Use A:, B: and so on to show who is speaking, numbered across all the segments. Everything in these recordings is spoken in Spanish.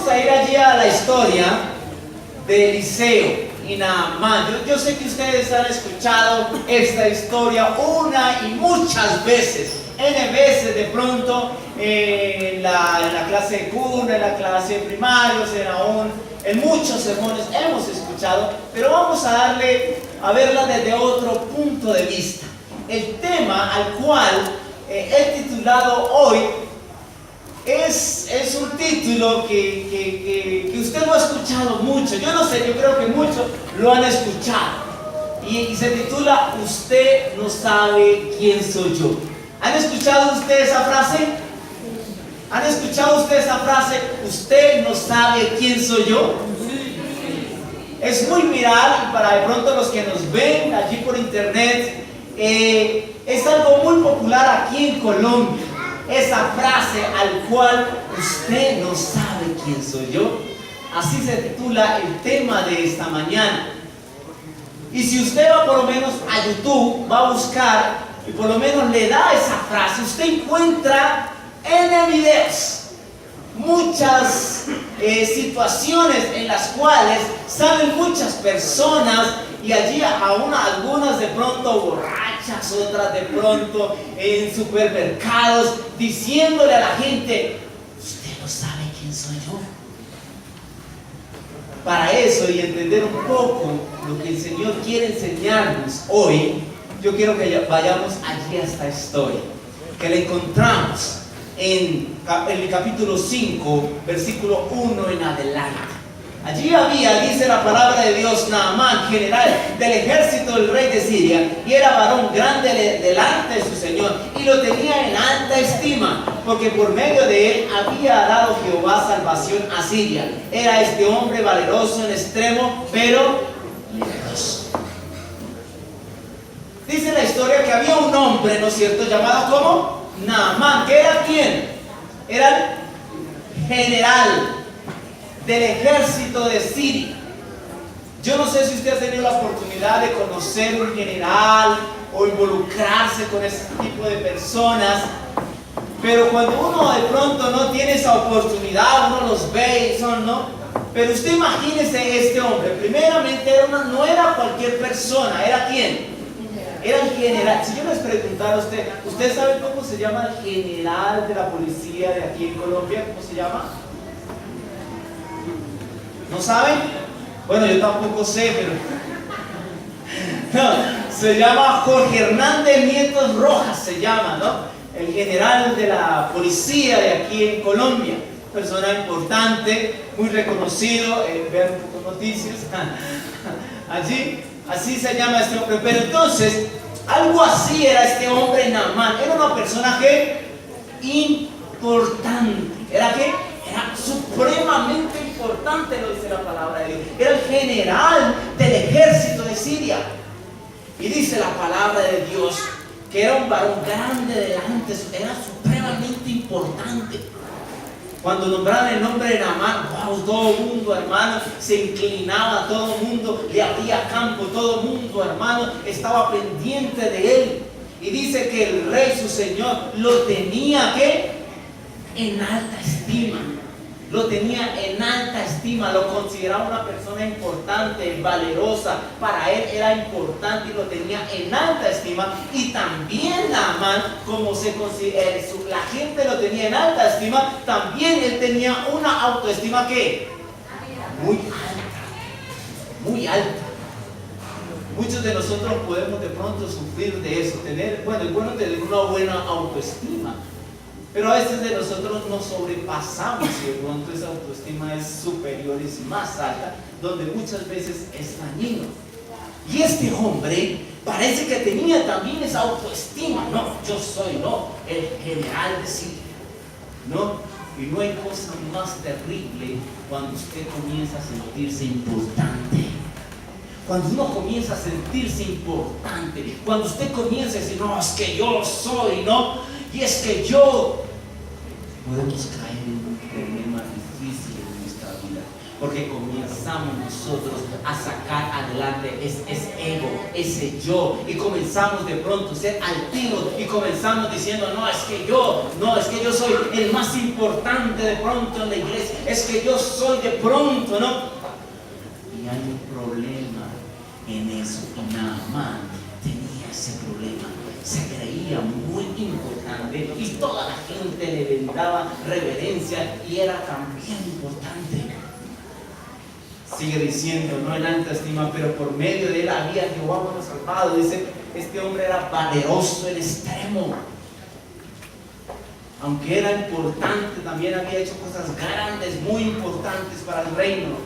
A: vamos a ir allí a la historia de Eliseo y Naamán. Yo sé que ustedes han escuchado esta historia una y muchas veces, N veces de pronto, en la clase de cuna, en la clase de primarios, en muchos sermones hemos escuchado, pero vamos a verla desde otro punto de vista. El tema al cual he titulado hoy es un título que usted lo ha escuchado mucho. Yo no sé, yo creo que muchos lo han escuchado. Y se titula "Usted no sabe quién soy yo". ¿Han escuchado ustedes esa frase? ¿Han escuchado ustedes esa frase? ¿Usted no sabe quién soy yo? Es muy viral, y para de pronto los que nos ven allí por internet, es algo muy popular aquí en Colombia. Esa frase al cual "usted no sabe quién soy yo". Así se titula el tema de esta mañana. Y si usted va por lo menos a YouTube, va a buscar y por lo menos le da esa frase, usted encuentra en videos muchas situaciones en las cuales salen muchas personas y allí algunas de pronto borrachas, otras de pronto en supermercados, diciéndole a la gente: "Usted no sabe quién soy yo". Para eso y entender un poco lo que el Señor quiere enseñarnos hoy, yo quiero que vayamos allí a esta historia, que la encontramos en el capítulo 5, versículo 1 en adelante. Allí dice la palabra de Dios, Naamán, general del ejército del rey de Siria, y era varón grande delante de su señor, y lo tenía en alta estima, porque por medio de él había dado Jehová salvación a Siria. Era este hombre valeroso en extremo, pero leproso. Dice la historia que había un hombre, ¿no es cierto?, llamado como Naamán, que era ¿quién? Era el general del ejército de Siria. Yo no sé si usted ha tenido la oportunidad de conocer un general o involucrarse con ese tipo de personas, pero cuando uno de pronto no tiene esa oportunidad, uno los ve y son, ¿no? Pero usted imagínese este hombre, primeramente no era cualquier persona, ¿era quién? Era el general. Si yo les preguntara a usted, ¿usted sabe cómo se llama el general de la policía de aquí en Colombia? ¿Cómo se llama? ¿No saben? Bueno, yo tampoco sé, pero no, se llama Jorge Hernández Nietos Rojas, se llama, ¿no? El general de la policía de aquí en Colombia, persona importante, muy reconocido, vean un poco noticias, allí, así se llama este hombre. Pero entonces, algo así era este hombre Naamán, era una personaje importante, ¿era qué? Era supremamente importante, lo dice la palabra de Dios. Era el general del ejército de Siria. Y dice la palabra de Dios que era un varón grande delante, era supremamente importante. Cuando nombraron el nombre de Naamán, wow, todo el mundo, hermano, se inclinaba, todo el mundo le abría campo, todo el mundo, hermano, estaba pendiente de él. Y dice que el rey, su señor, lo tenía ¿qué? En alta estima. Lo tenía en alta estima, lo consideraba una persona importante, valerosa. Para él era importante y lo tenía en alta estima. Y también Naamán, como la gente lo tenía en alta estima, también él tenía una autoestima que muy alta, muy alta. Muchos de nosotros podemos de pronto sufrir de eso, es bueno tener una buena autoestima. Pero a veces de nosotros nos sobrepasamos y de pronto esa autoestima es superior, es más alta, donde muchas veces es dañino. Y este hombre parece que tenía también esa autoestima. No, yo soy, ¿no?, el general de Siria, ¿no? Y no hay cosa más terrible cuando usted comienza a sentirse importante. Cuando uno comienza a sentirse importante, cuando usted comienza a decir, no, es que yo soy, ¿no? Y es que yo... Podemos caer en un problema difícil en nuestra vida. Porque comenzamos nosotros a sacar adelante ese ego, ese yo, y comenzamos de pronto a ser altivos y comenzamos diciendo, no, es que yo soy el más importante de pronto en la iglesia, es que yo soy de pronto, ¿no? Y hay un problema en eso, y Naamán tenía ese problema. Se creía muy importante y toda la gente le daba reverencia y era también importante. Sigue diciendo, no en alta estima, pero por medio de él había Jehová salvado. Dice, este hombre era valeroso en extremo. Aunque era importante, también había hecho cosas grandes, muy importantes para el reino.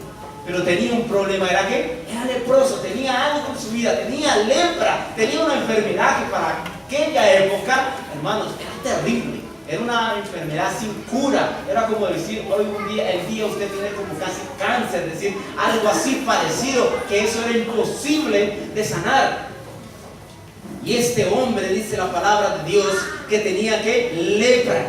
A: Pero tenía un problema, ¿era qué? Era leproso, tenía algo en su vida, tenía lepra, tenía una enfermedad que para aquella época, hermanos, era terrible. Era una enfermedad sin cura. Era como decir, hoy el día usted tiene como casi cáncer, es decir, algo así parecido, que eso era imposible de sanar. Y este hombre, dice la palabra de Dios, que tenía que lepra.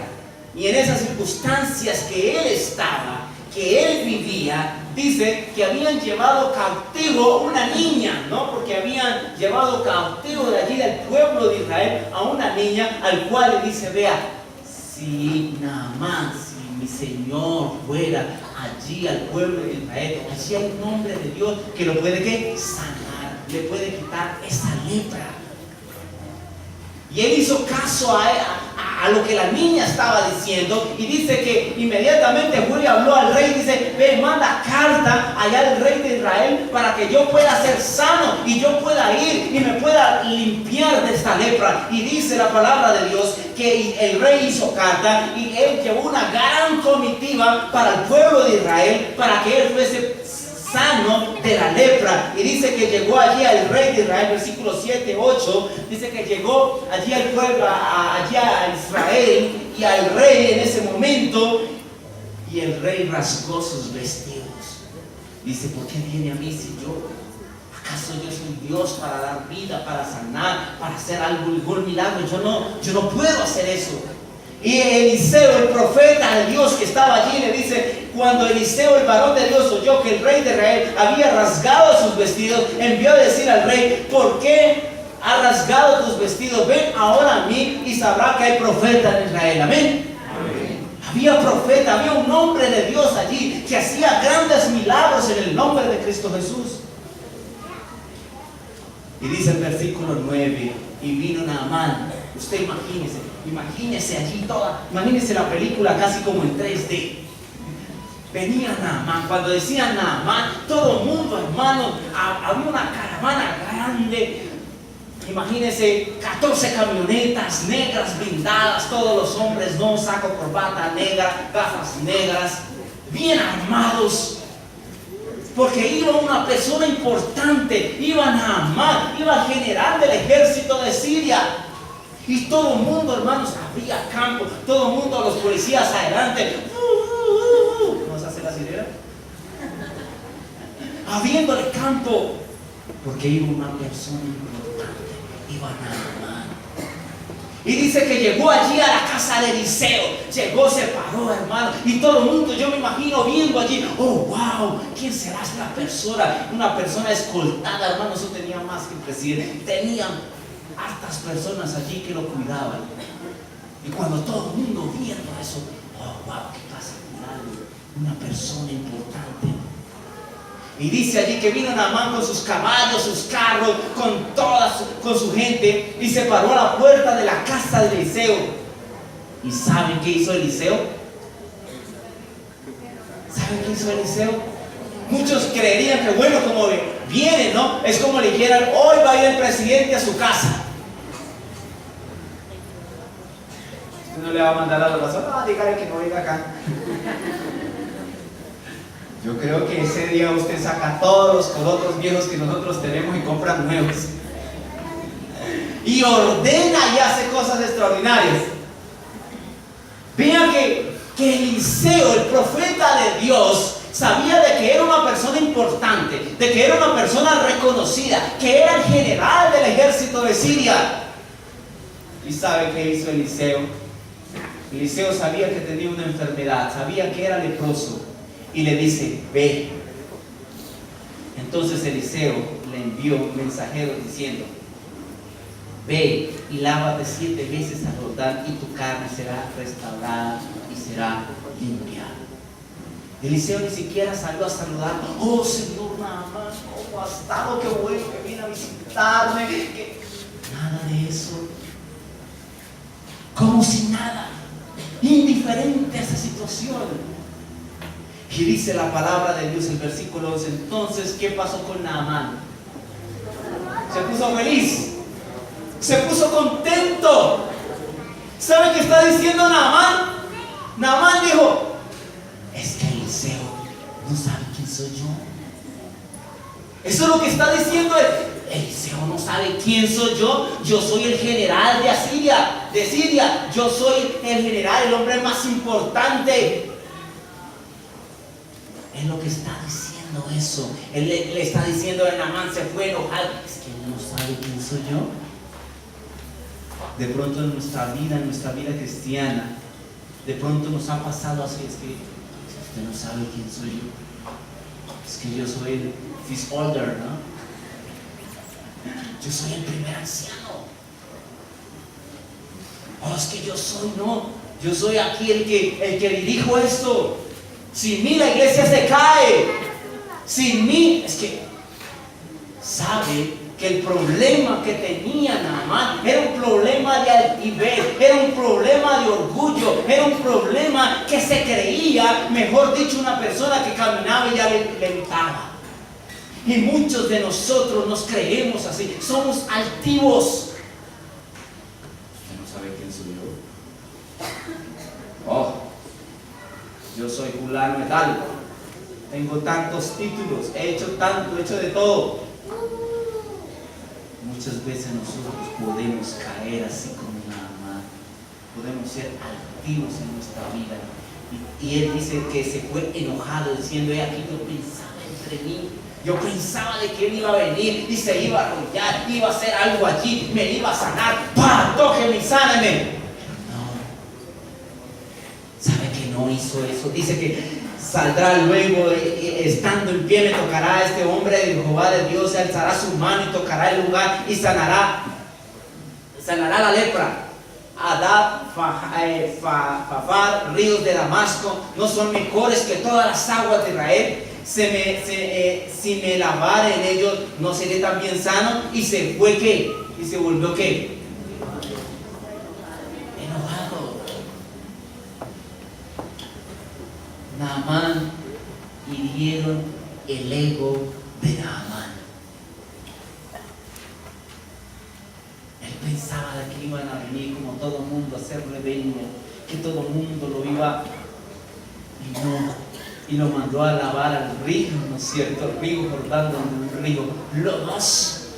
A: Y en esas circunstancias que él estaba, que él vivía, dice que habían llevado cautivo una niña, ¿no? Porque habían llevado cautivo de allí del pueblo de Israel a una niña, al cual le dice, vea, si Naamán, si mi Señor fuera allí al pueblo de Israel, allí hay un hombre de Dios que lo puede ¿qué? Sanar, le puede quitar esa lepra. Y él hizo caso a lo que la niña estaba diciendo, y dice que inmediatamente fue y habló al rey, dice, ve, manda carta allá al rey de Israel para que yo pueda ser sano y yo pueda ir y me pueda limpiar de esta lepra. Y dice la palabra de Dios que el rey hizo carta y él llevó una gran comitiva para el pueblo de Israel para que él fuese sano de la lepra. Y dice que llegó allí al rey de Israel, versículos 7, 8, dice que llegó allí al pueblo, allí a Israel y al rey en ese momento, y el rey rasgó sus vestidos. Dice, ¿por qué viene a mí si acaso yo soy Dios para dar vida, para sanar, para hacer algún milagro? Yo no puedo hacer eso. Y Eliseo, el profeta de Dios que estaba allí, le dice, cuando Eliseo, el varón de Dios, oyó que el rey de Israel había rasgado sus vestidos, envió a decir al rey, ¿por qué has rasgado tus vestidos? Ven ahora a mí y sabrá que hay profeta en Israel. Amén. Amén. Había profeta, había un hombre de Dios allí que hacía grandes milagros en el nombre de Cristo Jesús. Y dice el versículo 9, y vino Naamán. Usted imagínese allí imagínese la película casi como en 3D. Venía Naamán, cuando decían Naamán, todo el mundo, hermano, había una caravana grande. Imagínese 14 camionetas negras blindadas, todos los hombres, no, saco, corbata negra, gafas negras, bien armados. Porque iba una persona importante, iba Naamán, iba el general del ejército de Siria. Y todo el mundo, hermanos, había campo, todo el mundo, los policías adelante. ¿Cómo se hace la sirena? Habiéndole campo. Porque iba una persona importante, iba Naamán. Y dice que llegó allí a la casa de Eliseo. Llegó, se paró, hermano. Y todo el mundo, yo me imagino viendo allí. Oh, wow, ¿quién será esta persona? Una persona escoltada, hermano. Eso tenía más que el presidente. Tenían hartas personas allí que lo cuidaban. Y cuando todo el mundo viendo eso, oh, wow, ¿qué pasa con una persona importante? Y dice allí que vino Naamán con sus caballos, sus carros, con su gente, y se paró a la puerta de la casa de Eliseo. ¿Y saben qué hizo Eliseo? ¿Saben qué hizo Eliseo? Muchos creerían que bueno, como viene, ¿no? Es como le dijeran, hoy va a ir el presidente a su casa. Usted no le va a mandar a la razón, no, dígale que no venga acá. Yo creo que ese día usted saca todos los colotos viejos que nosotros tenemos y compra nuevos. Y ordena y hace cosas extraordinarias. Vean que Eliseo, el profeta de Dios, sabía de que era una persona importante, de que era una persona reconocida, que era el general del ejército de Siria. ¿Y sabe qué hizo Eliseo? Eliseo sabía que tenía una enfermedad, sabía que era leproso. y le dice, ve. Entonces Eliseo le envió un mensajero diciendo, ve y lávate 7 veces al Jordán y tu carne será restaurada y será limpiada. Eliseo ni siquiera salió a saludar. Oh Señor, nada más, ¿cómo ha estado? Qué bueno que vine a visitarme. Nada de eso. Como si nada. Indiferente a esa situación. Y dice la palabra de Dios en versículo 11. Entonces, ¿qué pasó con Naamán? Se puso feliz. Se puso contento. ¿Sabe qué está diciendo Naamán? Naamán dijo, es que Eliseo no sabe quién soy yo. Eso es lo que está diciendo él. Eliseo no sabe quién soy yo. Yo soy el general de Siria. Yo soy el general, el hombre más importante. Es lo que está diciendo eso. Él le está diciendo a Naamán, se fue enojado. Es que él no sabe quién soy yo. De pronto en nuestra vida cristiana, de pronto nos ha pasado así. Es que usted no sabe quién soy yo. Es que yo soy el fifth older, ¿no? Yo soy el primer anciano. Oh, es que yo soy aquí el que dirijo esto. Sin mí la iglesia se cae. Sin mí, es que sabe que el problema que tenía Naamán era un problema de altivez, era un problema de orgullo, era un problema que se creía, mejor dicho, una persona que caminaba y ya le gritaba. Y muchos de nosotros nos creemos así, somos altivos. ¿Usted no sabe quién soy yo? Oh, yo soy fulano de tal, tengo tantos títulos, he hecho tanto, he hecho de todo. Muchas veces nosotros podemos caer así como Naamán, podemos ser altivos en nuestra vida. Y él dice que se fue enojado diciendo, aquí yo pensaba entre mí, yo pensaba de que él iba a venir y se iba a arrollar, iba a hacer algo allí, me iba a sanar, ¡pah! Tóqueme y sáname. Pero no, sabe que no hizo eso. Dice que saldrá luego, estando en pie, me tocará este hombre de Jehová de Dios, alzará su mano y tocará el lugar y sanará la lepra. Adad, Fafar, ríos de Damasco, no son mejores que todas las aguas de Israel. Si me lavare en ellos, no seré también sano. Y se fue ¿qué? Y se volvió ¿qué? Enojado. Naamán, hirieron el ego de Naamán. Él pensaba de que iban a venir como todo el mundo a hacerle leña, que todo el mundo lo iba, y no. Y lo mandó a lavar al río, ¿no es cierto? El río Jordán, un río lodoso.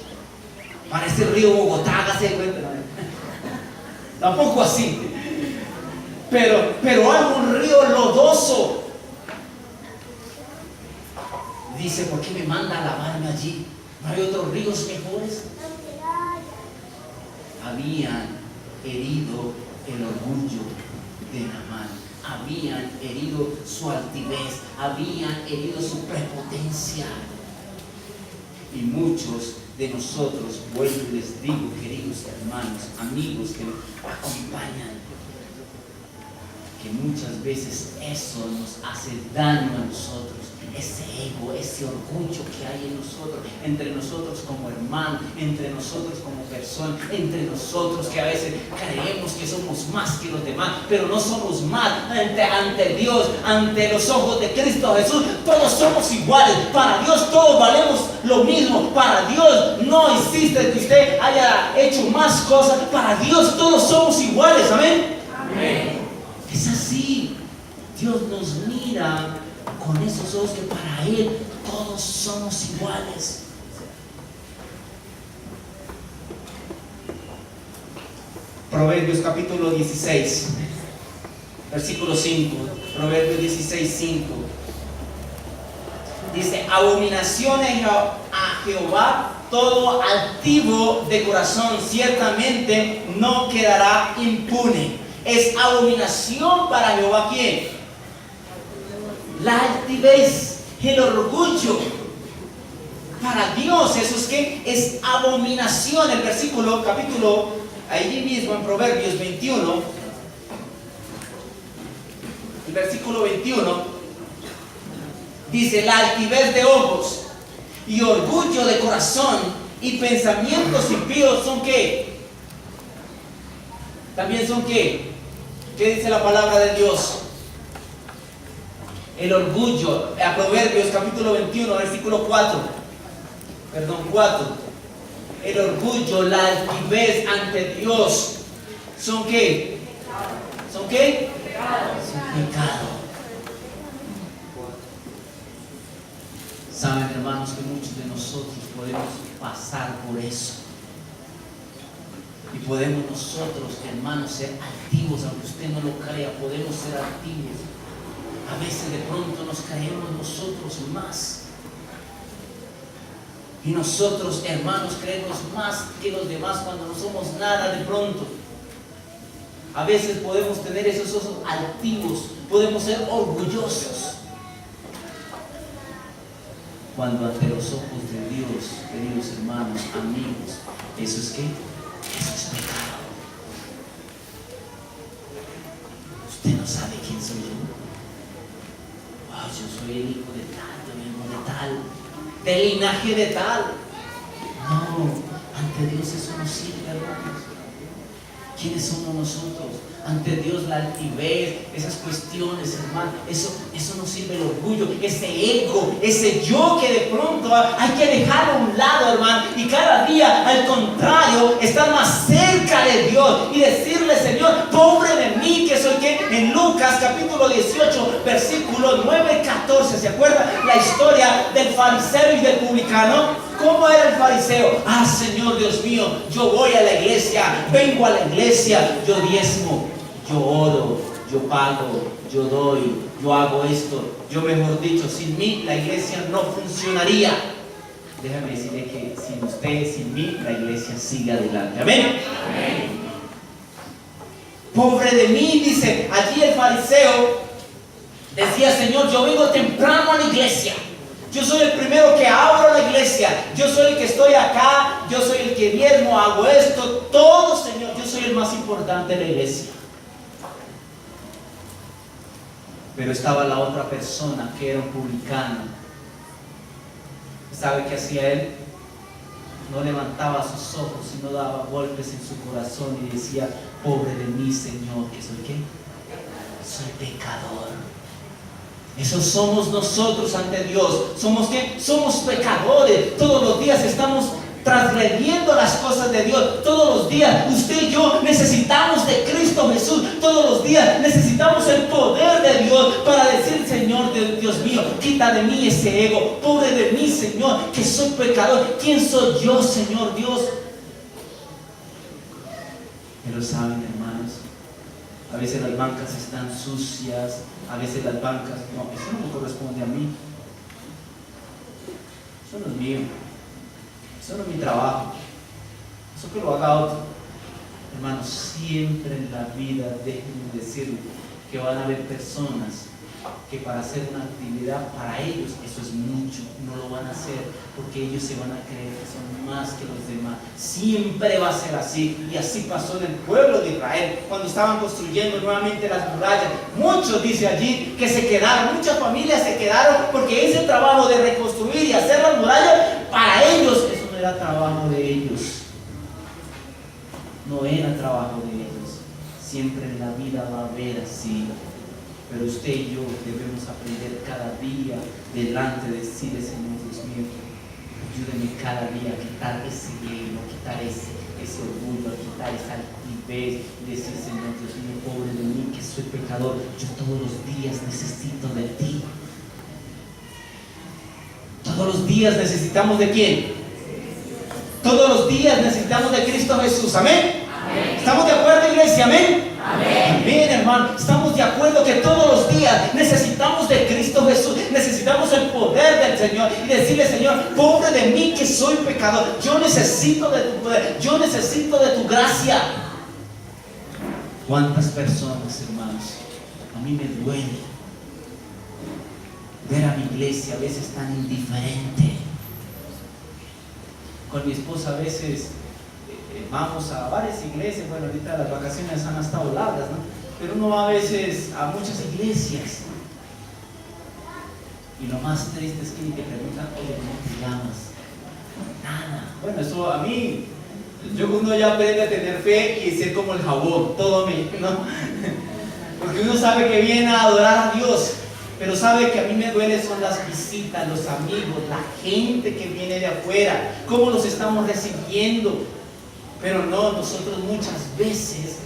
A: Parece el río Bogotá, hágase de cuenta. Tampoco así. Pero hay un río lodoso. Dice, ¿por qué me manda a lavarme allí? ¿No hay otros ríos mejores? Habían herido el orgullo de Naamán. Habían herido su altivez, habían herido su prepotencia. Y muchos de nosotros, vuelvo y les digo, queridos hermanos, amigos que me acompañan, que muchas veces eso nos hace daño a nosotros. Ese ego, ese orgullo que hay en nosotros, entre nosotros como hermanos, entre nosotros como personas, entre nosotros que a veces creemos que somos más que los demás, pero no somos más ante Dios, ante los ojos de Cristo Jesús. Todos somos iguales. Para Dios todos valemos lo mismo. Para Dios no existe que usted haya hecho más cosas. Para Dios todos somos iguales. Amén. Amén. Es así. Dios nos mira con esos ojos que para Él todos somos iguales. Proverbios capítulo 16, versículo 5. Proverbios 16, 5. Dice, abominación a Jehová todo altivo de corazón, ciertamente no quedará impune. Es abominación para Jehová, ¿quién? La altivez, el orgullo. Para Dios eso es que es abominación. El versículo, capítulo, allí mismo en Proverbios 21, el versículo 21, dice: la altivez de ojos y orgullo de corazón y pensamientos impíos son ¿qué? También son ¿qué? ¿Qué dice la palabra de Dios? El orgullo, a Proverbios capítulo 21, versículo 4. El orgullo, la altivez ante Dios, ¿son qué? ¿Son qué? Son pecado. Saben, hermanos, que muchos de nosotros podemos pasar por eso. Y podemos nosotros, hermanos, ser altivos, aunque usted no lo crea, podemos ser altivos. A veces de pronto nos creemos nosotros más. Y nosotros, hermanos, creemos más que los demás cuando no somos nada de pronto. A veces podemos tener esos ojos altivos, podemos ser orgullosos. Cuando ante los ojos de Dios, queridos hermanos, amigos, ¿eso es qué? Eso es pecado. Usted no sabe quién soy yo. Oh, yo soy el hijo de tal, yo vengo de tal, del linaje de tal. No, ante Dios eso no sirve, hermanos. ¿Quiénes somos nosotros? Ante Dios la altivez, esas cuestiones, hermano, eso no sirve. El orgullo, ese ego, ese yo que de pronto hay que dejarlo a un lado, hermano, y cada día al contrario estar más cerca de Dios y decirle: Señor, pobre de mí que soy que. En Lucas capítulo 18 versículo 9-14, ¿se acuerda la historia del fariseo y del publicano? ¿Cómo era el fariseo? Ah, Señor Dios mío, yo voy a la iglesia, vengo a la iglesia, yo diezmo, yo oro, yo pago, yo doy, yo hago esto. Yo, mejor dicho, sin mí la iglesia no funcionaría. Déjame decirle que sin ustedes, sin mí, la iglesia sigue adelante. Amén. Amén. Pobre de mí, dice allí el fariseo. Decía: Señor, yo vengo temprano a la iglesia. Yo soy el primero que abro la iglesia. Yo soy el que estoy acá. Yo soy el que diezmo, hago esto, todo, Señor. Yo soy el más importante de la iglesia. Pero estaba la otra persona que era un publicano. ¿Sabe qué hacía él? No levantaba sus ojos, sino daba golpes en su corazón y decía: pobre de mí, Señor, que soy ¿qué? Soy pecador. Eso somos nosotros ante Dios. ¿Somos qué? Somos pecadores. Todos los días estamos transgrediendo las cosas de Dios. Todos los días usted y yo necesitamos de Cristo Jesús. Todos los días necesitamos el poder de Dios para decir: Señor Dios mío, quita de mí ese ego. Pobre de mí, Señor, que soy pecador. ¿Quién soy yo, Señor Dios? Pero saben, hermanos, a veces las bancas están sucias. A veces las bancas, no, eso no me corresponde a mí. Eso no es mío. Eso no es mi trabajo. Eso que lo haga otro. Hermanos, siempre en la vida, déjenme decirles que van a haber personas que para hacer una actividad, para ellos eso es mucho, no lo van a hacer porque ellos se van a creer que son más que los demás. Siempre va a ser así, y así pasó en el pueblo de Israel cuando estaban construyendo nuevamente las murallas. Muchos, dice allí, que se quedaron, muchas familias se quedaron porque ese trabajo de reconstruir y hacer las murallas, para ellos eso no era trabajo de ellos, no era trabajo de ellos. Siempre en la vida va a haber así. Pero usted y yo debemos aprender cada día delante de decirle: Señor Dios mío, ayúdeme cada día a quitar ese ego, a quitar ese orgullo, a quitar esa altivez y decir: Señor Dios mío, pobre de mí que soy pecador, yo todos los días necesito de ti. Todos los días necesitamos de quién? Todos los días necesitamos de Cristo Jesús. Amén. Amén. ¿Estamos de acuerdo, iglesia? Amén. Amén. Amén, hermano. Estamos de acuerdo que todos los días necesitamos de Cristo Jesús, necesitamos el poder del Señor y decirle: Señor, pobre de mí que soy pecador, yo necesito de tu poder, yo necesito de tu gracia. ¿Cuántas personas, hermanos? A mí me duele ver a mi iglesia a veces tan indiferente. Con mi esposa a veces vamos a varias iglesias. Bueno, ahorita las vacaciones han estado largas, ¿no? Pero uno va a veces a muchas iglesias y lo más triste es que te preguntan, oye, ¿cómo te llamas? Nada. Bueno, eso a mí, uno ya aprende a tener fe y ser como el jabón, todo me, ¿no? Porque uno sabe que viene a adorar a Dios, pero sabe que a mí me duele son las visitas, los amigos, la gente que viene de afuera, cómo los estamos recibiendo. Pero no, nosotros muchas veces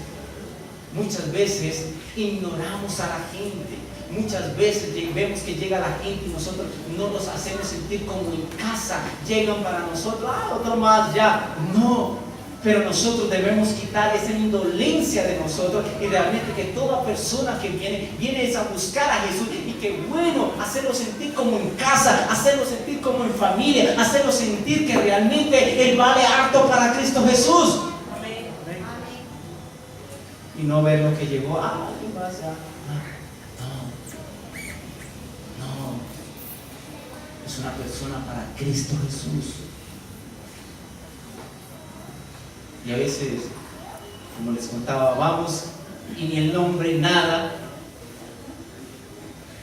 A: ignoramos a la gente. Muchas veces vemos que llega la gente y nosotros no los hacemos sentir como en casa. Llegan para nosotros, otro más ya. No, pero nosotros debemos quitar esa indolencia de nosotros y realmente que toda persona que viene es a buscar a Jesús, y que bueno, hacerlo sentir como en casa, hacerlo sentir como en familia, hacerlo sentir que realmente Él vale harto para Cristo Jesús. Amén. Y no ver lo que llegó, ¿qué pasa? No, es una persona para Cristo Jesús. Y a veces, como les contaba, vamos y ni el nombre, nada.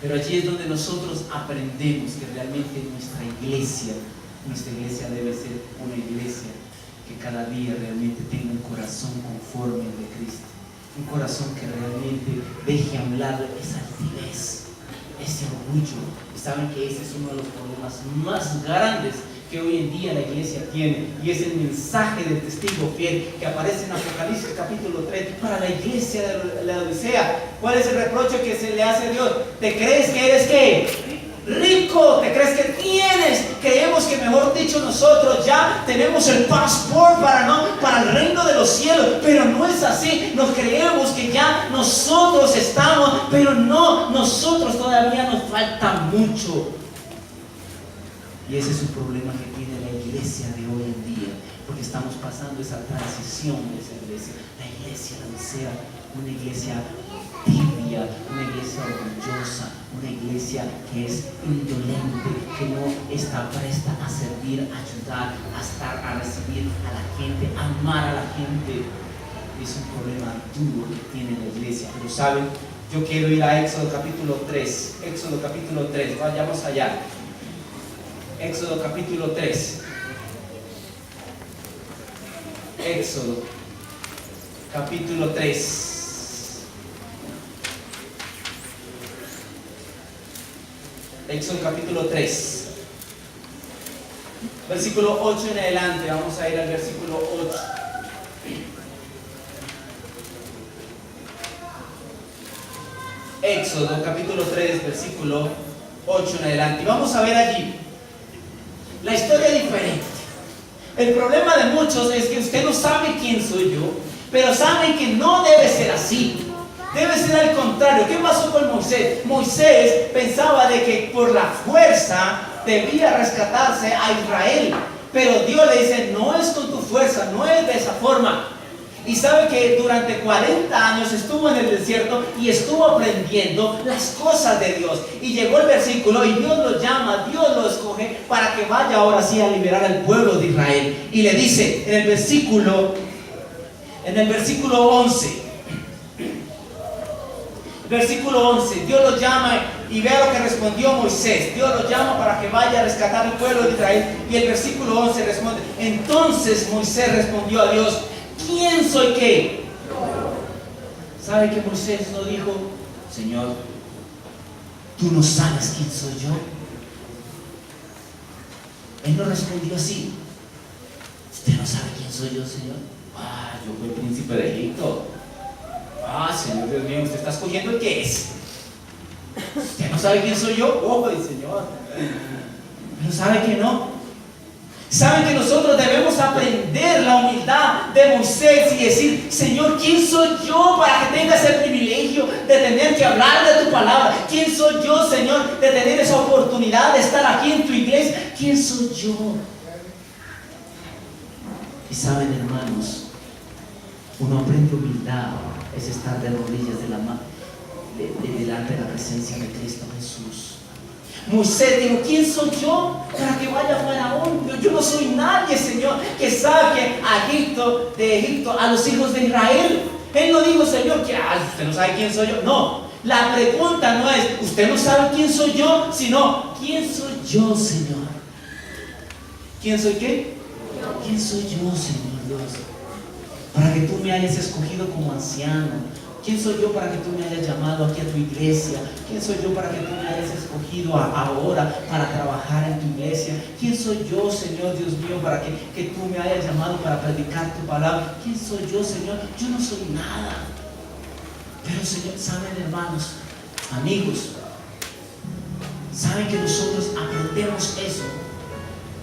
A: Pero allí es donde nosotros aprendemos que realmente nuestra iglesia debe ser una iglesia que cada día realmente tenga un corazón conforme al de Cristo. Un corazón que realmente deje a un lado esa altivez, ese orgullo. Y saben que ese es uno de los problemas más grandes que hoy en día la iglesia tiene, y es el mensaje del testigo fiel que aparece en Apocalipsis capítulo 3 para la iglesia de la Odisea. ¿Cuál es el reproche que se le hace a Dios? ¿Te crees que eres qué? Rico, ¿te crees que tienes? Creemos que, mejor dicho, nosotros ya tenemos el pasaporte para el reino de los cielos, pero no es así. Nos creemos que ya nosotros estamos, pero no, nosotros todavía nos falta mucho. Y ese es un problema que tiene la iglesia de hoy en día, porque estamos pasando esa transición de esa iglesia. La iglesia de Odisea, una iglesia tibia, una iglesia orgullosa, una iglesia que es indolente, que no está presta a servir, a ayudar, a recibir a la gente, a amar a la gente. Es un problema duro que tiene la iglesia. Pero saben, yo quiero ir a Éxodo capítulo 3. Éxodo capítulo 3, vayamos allá. Éxodo capítulo 3. Éxodo capítulo 3. Éxodo capítulo 3. Versículo 8 en adelante. Vamos a ir al versículo 8. Éxodo capítulo 3, versículo 8 en adelante. Y vamos a ver allí la historia diferente. El problema de muchos es que usted no sabe quién soy yo, pero saben que no debe ser así. Debe ser al contrario. ¿Qué pasó con Moisés? Moisés pensaba de que por la fuerza debía rescatarse a Israel, pero Dios le dice, no es con tu fuerza, no es de esa forma. Y sabe que durante 40 años estuvo en el desierto y estuvo aprendiendo las cosas de Dios. Y llegó el versículo y Dios lo llama, Dios lo escoge para que vaya ahora sí a liberar al pueblo de Israel. Y le dice en el versículo 11, versículo 11, Dios lo llama y vea lo que respondió Moisés. Dios lo llama para que vaya a rescatar al pueblo de Israel. Y el versículo 11 responde, entonces Moisés respondió a Dios, ¿quién soy qué? ¿Sabe que Moisés no dijo, Señor, tú no sabes quién soy yo? Él no respondió así. ¿Usted no sabe quién soy yo, Señor? Yo fui el príncipe de Egipto. Señor Dios mío, ¿usted está escogiendo el qué es? ¿Usted no sabe quién soy yo? Señor. Pero ¿sabe que no? Saben que nosotros debemos aprender la humildad de Moisés y decir, Señor, ¿quién soy yo para que tenga ese privilegio de tener que hablar de tu palabra? ¿Quién soy yo, Señor, de tener esa oportunidad de estar aquí en tu iglesia? ¿Quién soy yo? Y saben, hermanos, uno aprende humildad, es estar de rodillas delante de la presencia de Cristo Jesús. Moisés dijo, ¿quién soy yo para que vaya Faraón? Yo no soy nadie, Señor, que saque de Egipto a los hijos de Israel. Él no dijo, Señor, que usted no sabe quién soy yo. No, la pregunta no es, usted no sabe quién soy yo, sino, ¿quién soy yo, Señor? ¿Quién soy qué? ¿Quién soy yo, Señor Dios? Para que tú me hayas escogido como anciano. ¿Quién soy yo para que tú me hayas llamado aquí a tu iglesia? ¿Quién soy yo para que tú me hayas escogido ahora para trabajar en tu iglesia? ¿Quién soy yo, Señor Dios mío, para que tú me hayas llamado para predicar tu palabra? ¿Quién soy yo, Señor? Yo no soy nada. Pero, Señor, saben, hermanos, amigos, saben que nosotros aprendemos eso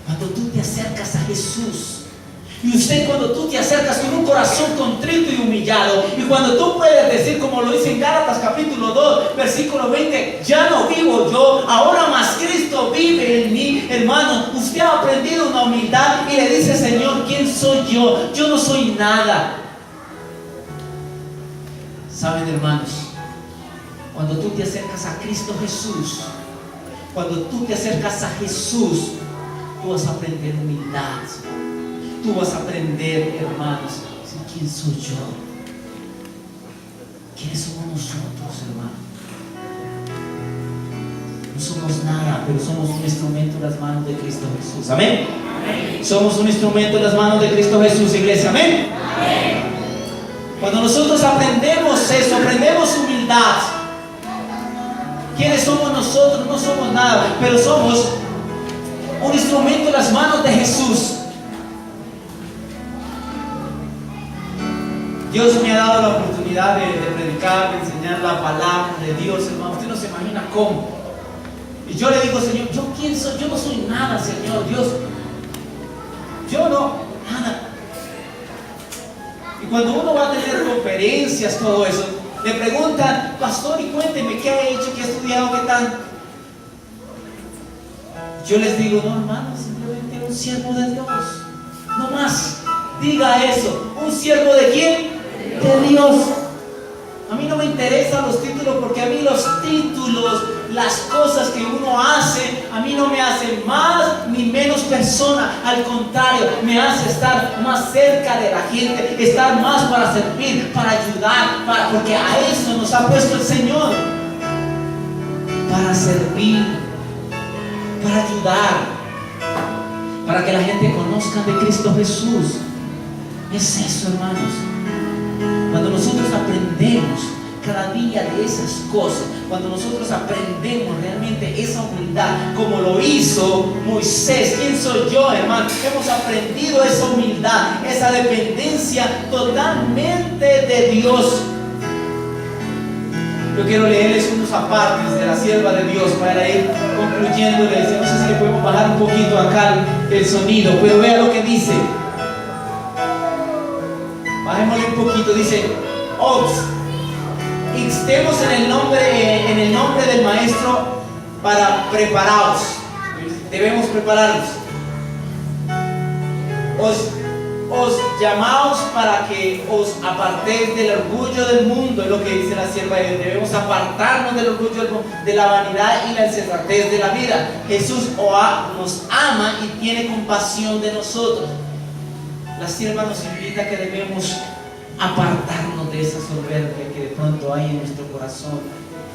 A: cuando tú te acercas a Jesús. Y usted, cuando tú te acercas con un corazón contrito y humillado, y cuando tú puedes decir, como lo dice en Gálatas capítulo 2 versículo 20, ya no vivo yo, ahora más Cristo vive en mí. Hermano, usted ha aprendido una humildad y le dice, Señor, ¿quién soy yo? Yo no soy nada. Saben, hermanos, cuando tú te acercas a Cristo Jesús, cuando tú te acercas a Jesús, tú vas a aprender humildad. Tú vas a aprender, hermanos, ¿quién soy yo? ¿Quiénes somos nosotros, hermano? No somos nada, pero somos un instrumento en las manos de Cristo Jesús. ¿Amén? Amén. Somos un instrumento en las manos de Cristo Jesús, iglesia. ¿Amén? Amén. Cuando nosotros aprendemos eso, aprendemos humildad. ¿Quiénes somos nosotros? No somos nada, pero somos un instrumento en las manos de Jesús. Dios me ha dado la oportunidad de predicar, de enseñar la palabra de Dios, hermano. Usted no se imagina cómo. Y yo le digo, Señor, ¿yo quién soy? Yo no soy nada, Señor Dios. Yo no, nada. Y cuando uno va a tener conferencias, todo eso, le preguntan, pastor, y cuénteme, ¿qué ha hecho? ¿Qué ha estudiado? ¿Qué tal? Yo les digo, no, hermano, simplemente un siervo de Dios. No más. Diga eso. ¿Un siervo de quién? De Dios. A mí no me interesan los títulos, porque a mí los títulos, las cosas que uno hace, a mí no me hacen más ni menos persona. Al contrario, me hace estar más cerca de la gente, estar más para servir, para ayudar, porque a eso nos ha puesto el Señor. Para servir, para ayudar, para que la gente conozca de Cristo Jesús. Es eso, hermanos. Cuando nosotros aprendemos cada día de esas cosas, cuando nosotros aprendemos realmente esa humildad, como lo hizo Moisés. ¿Quién soy yo, hermano? Hemos aprendido esa humildad, esa dependencia totalmente de Dios. Yo quiero leerles unos apartes de la sierva de Dios para ir concluyéndoles. No sé si le podemos bajar un poquito acá el sonido, pero vea lo que dice. Bajémosle un poquito. Dice: instemos en el nombre del Maestro para preparaos. Debemos prepararnos. Os llamaos para que os apartéis del orgullo del mundo, es lo que dice la sierva de Dios. Debemos apartarnos del orgullo del mundo, de la vanidad y la insensatez de la vida. Jesús nos ama y tiene compasión de nosotros. La sierva nos invita a que debemos apartarnos de esa soberbia que de pronto hay en nuestro corazón,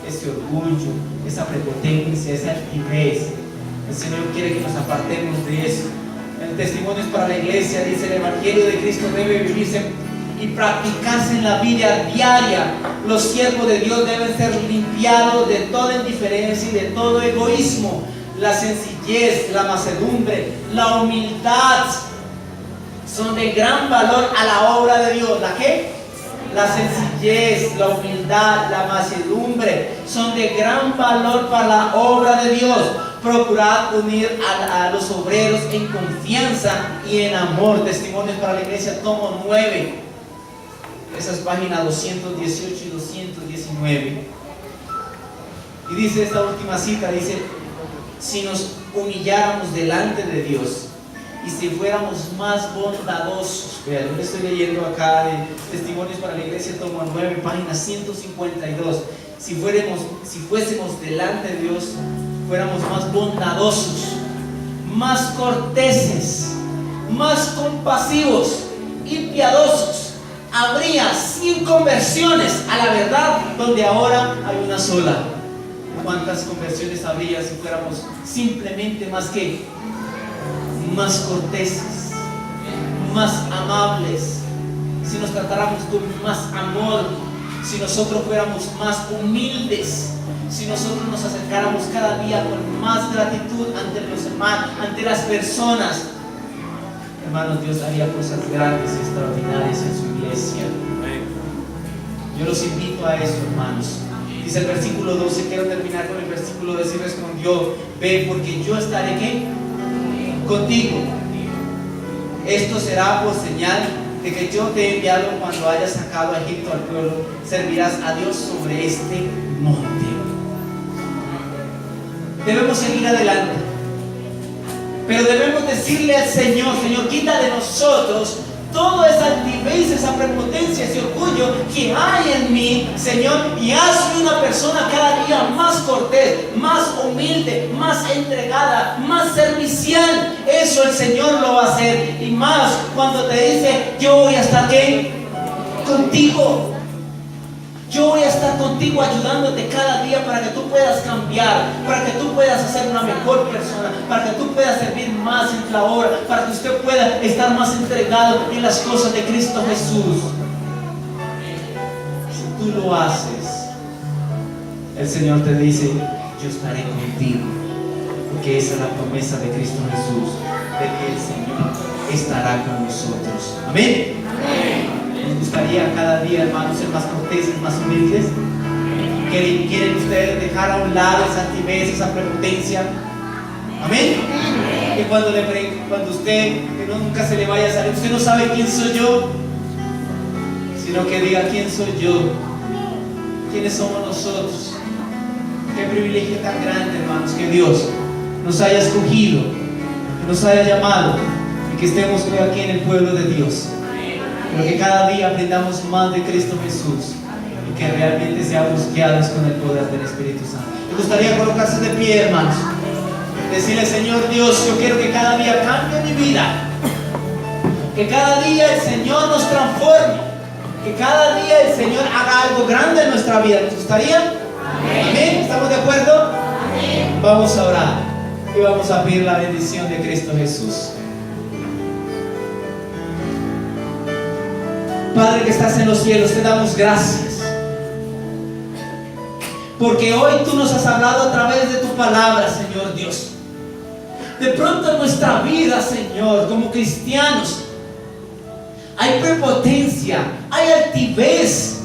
A: ese orgullo, esa prepotencia, esa altivez. El Señor quiere que nos apartemos de eso. En Testimonios para la Iglesia dice: el Evangelio de Cristo debe vivirse y practicarse en la vida diaria. Los siervos de Dios deben ser limpiados de toda indiferencia y de todo egoísmo. La sencillez, la mansedumbre, la humildad son de gran valor a la obra de Dios. ¿La qué? La sencillez, la humildad, la mansedumbre son de gran valor para la obra de Dios. Procurad unir a los obreros en confianza y en amor. Testimonios para la Iglesia, tomo 9. Esas páginas 218 y 219. Y dice esta última cita, dice: si nos humilláramos delante de Dios y si fuéramos más bondadosos. Vean, yo estoy leyendo acá de Testimonios para la Iglesia, tomo 9, página 152. Si fuésemos delante de Dios fuéramos más bondadosos, más corteses, más compasivos y piadosos. Habría 100 conversiones a la verdad donde ahora hay una sola. ¿Cuántas conversiones habría si fuéramos simplemente más corteses, más amables, si nos tratáramos con más amor, si nosotros fuéramos más humildes, si nosotros nos acercáramos cada día con más gratitud ante los hermanos, ante las personas? Hermanos, Dios haría cosas grandes y extraordinarias en su iglesia. Yo los invito a eso, hermanos. Dice el versículo 12, quiero terminar con el versículo 12, y respondió: ve, porque yo estaré ¿qué? Contigo. Esto será por señal de que yo te he enviado cuando hayas sacado a Egipto al pueblo. Servirás a Dios sobre este monte. Debemos seguir adelante, pero debemos decirle al Señor: Señor, quita de nosotros toda esa altivez, esa prepotencia, ese orgullo que hay en mí, Señor, y hazme una persona cada día más cortés, más humilde, más entregada, más servicial. Eso el Señor lo va a hacer, y más cuando te dice: yo voy a estar ¿qué? Contigo. Yo voy a estar contigo ayudándote cada día para que tú puedas cambiar, para que tú puedas ser una mejor persona, para que tú puedas servir más en la obra, para que usted pueda estar más entregado en las cosas de Cristo Jesús. Si tú lo haces, el Señor te dice: yo estaré contigo, porque esa es la promesa de Cristo Jesús, de que el Señor estará con nosotros. Amén. ¿Les gustaría cada día, hermanos, ser más corteses, más humildes? ¿Quieren ustedes dejar a un lado esa altivez, esa prepotencia? Amén. Que cuando usted, que nunca se le vaya a salir: usted no sabe quién soy yo, sino que diga: ¿quién soy yo? ¿Quiénes somos nosotros? Qué privilegio tan grande, hermanos, que Dios nos haya escogido, que nos haya llamado y que estemos hoy aquí en el pueblo de Dios. Pero que cada día aprendamos más de Cristo Jesús y que realmente seamos guiados con el poder del Espíritu Santo. Me gustaría colocarse de pie, hermanos, decirle: Señor Dios, yo quiero que cada día cambie mi vida, que cada día el Señor nos transforme, que cada día el Señor haga algo grande en nuestra vida. ¿Les gustaría? Amén. ¿Amén? ¿Estamos de acuerdo? Amén. Vamos a orar y vamos a pedir la bendición de Cristo Jesús. Padre que estás en los cielos, te damos gracias, porque hoy tú nos has hablado a través de tu palabra, Señor Dios. De pronto en nuestra vida, Señor, como cristianos, hay prepotencia, hay altivez,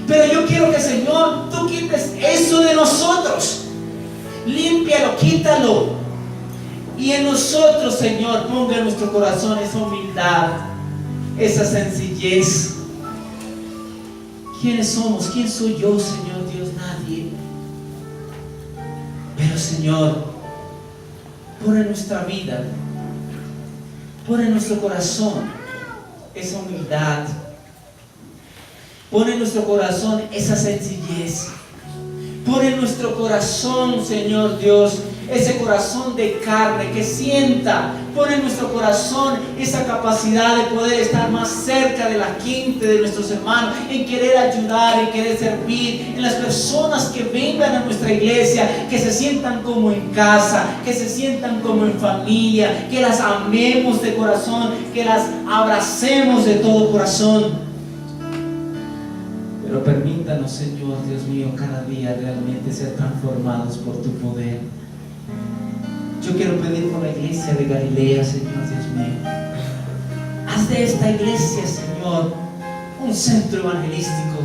A: pero yo quiero que, Señor, tú quites eso de nosotros. Límpialo, quítalo, y en nosotros, Señor, ponga en nuestro corazón esa humildad, esa sencillez. ¿Quiénes somos? ¿Quién soy yo, Señor Dios? Nadie. Pero, Señor, pon en nuestra vida, pon en nuestro corazón esa humildad, pon en nuestro corazón esa sencillez, pon en nuestro corazón, Señor Dios, ese corazón de carne que sienta. Pon en nuestro corazón esa capacidad de poder estar más cerca de la gente, de nuestros hermanos, en querer ayudar, en querer servir, en las personas que vengan a nuestra iglesia, que se sientan como en casa, que se sientan como en familia, que las amemos de corazón, que las abracemos de todo corazón. Pero permítanos, Señor Dios mío, cada día realmente ser transformados por tu poder. Yo quiero pedir por la iglesia de Galilea, Señor Dios mío. Haz de esta iglesia, Señor, un centro evangelístico.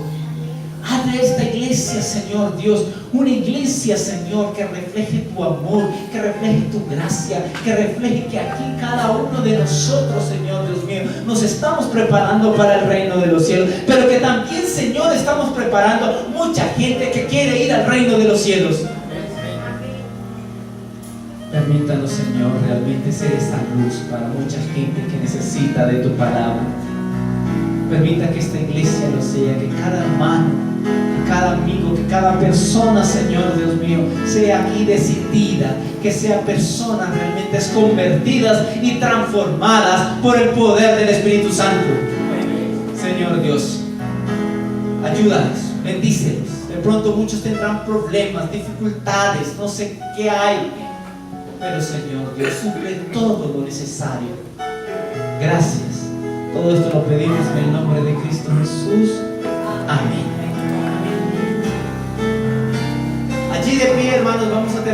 A: Haz de esta iglesia, Señor Dios, una iglesia, Señor, que refleje tu amor, que refleje tu gracia, que refleje que aquí cada uno de nosotros, Señor Dios mío, nos estamos preparando para el reino de los cielos, pero que también, Señor, estamos preparando mucha gente que quiere ir al reino de los cielos. Permítanos, Señor, realmente ser esa luz para mucha gente que necesita de tu palabra. Permita que esta iglesia lo sea, que cada hermano, que cada amigo, que cada persona, Señor Dios mío, sea aquí decidida, que sean personas realmente convertidas y transformadas por el poder del Espíritu Santo. Señor Dios, ayúdanos, bendícelos. De pronto muchos tendrán problemas, dificultades, no sé qué hay, pero Señor Dios, suple todo lo necesario. Gracias. Todo esto lo pedimos en el nombre de Cristo Jesús. Amén. Allí de pie, hermanos, vamos a terminar.